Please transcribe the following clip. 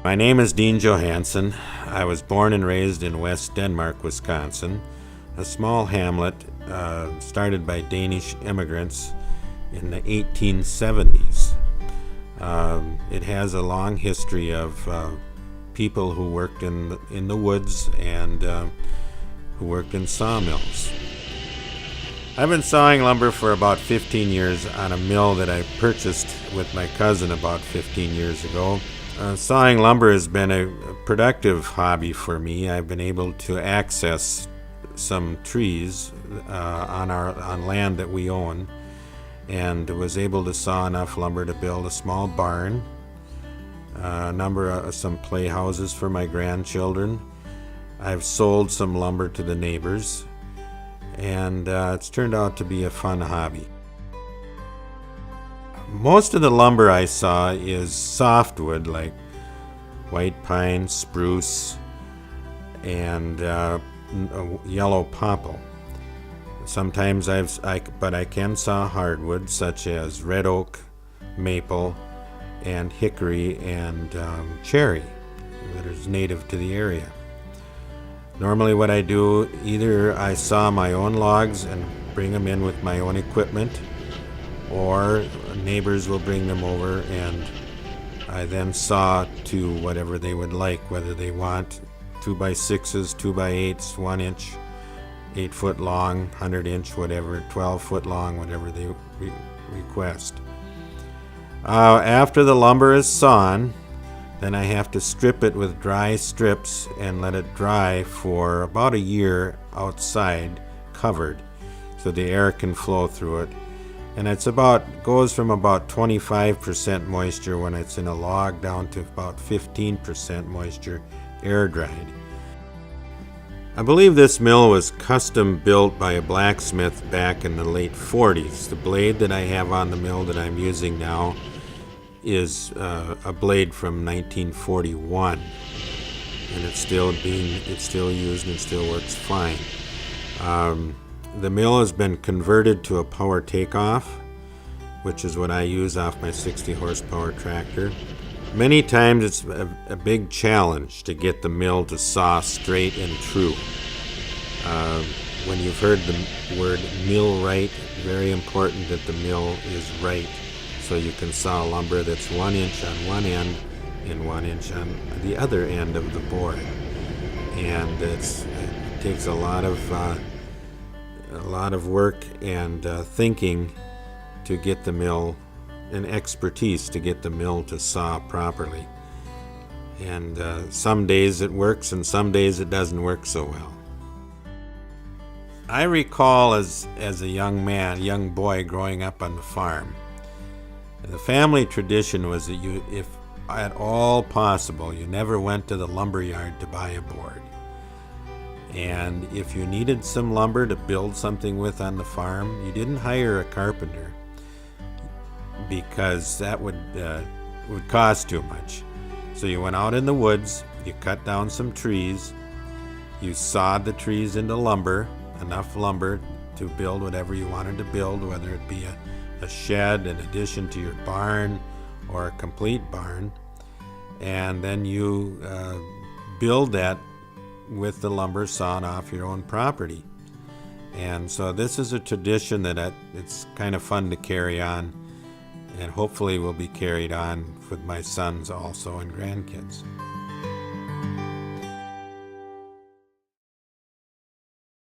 My name is Dean Johansson. I was born and raised in West Denmark, Wisconsin, a small hamlet started by Danish immigrants in the 1870s. It has a long history of people who worked in the woods and who worked in sawmills. I've been sawing lumber for about 15 years on a mill that I purchased with my cousin about 15 years ago. Sawing lumber has been a productive hobby for me. I've been able to access some trees on land that we own, and was able to saw enough lumber to build a small barn, some playhouses for my grandchildren. I've sold some lumber to the neighbors, and it's turned out to be a fun hobby. Most of the lumber I saw is softwood like white pine, spruce, and yellow popple. Sometimes but I can saw hardwood such as red oak, maple, and hickory and cherry that is native to the area. Normally what I do, either I saw my own logs and bring them in with my own equipment, or neighbors will bring them over and I then saw to whatever they would like, whether they want 2x6s, 2x8s, 1 inch, 8 foot long, 100 inch, whatever, 12 foot long, whatever they request. After the lumber is sawn, then I have to strip it with dry strips and let it dry for about a year outside, covered, so the air can flow through it. And goes from about 25% moisture when it's in a log down to about 15% moisture air dried. I believe this mill was custom built by a blacksmith back in the late 40s. The blade that I have on the mill that I'm using now is a blade from 1941, and it's still used and it still works fine. The mill has been converted to a power takeoff, which is what I use off my 60 horsepower tractor. Many times it's a big challenge to get the mill to saw straight and true. When you've heard the word mill right, very important that the mill is right, so you can saw lumber that's 1 inch on one end and 1 inch on the other end of the board. And it takes a lot of work and thinking to get the mill, and expertise to get the mill to saw properly. And some days it works and some days it doesn't work so well. I recall as a young boy growing up on the farm, the family tradition was that if at all possible, you never went to the lumber yard to buy a board. And if you needed some lumber to build something with on the farm, you didn't hire a carpenter, because that would cost too much. So you went out in the woods, you cut down some trees, you sawed the trees into lumber, enough lumber to build whatever you wanted to build, whether it be a shed, an addition to your barn, or a complete barn. And then you build that with the lumber sawn off your own property. And so this is a tradition that it's kind of fun to carry on, and hopefully will be carried on with my sons also and grandkids.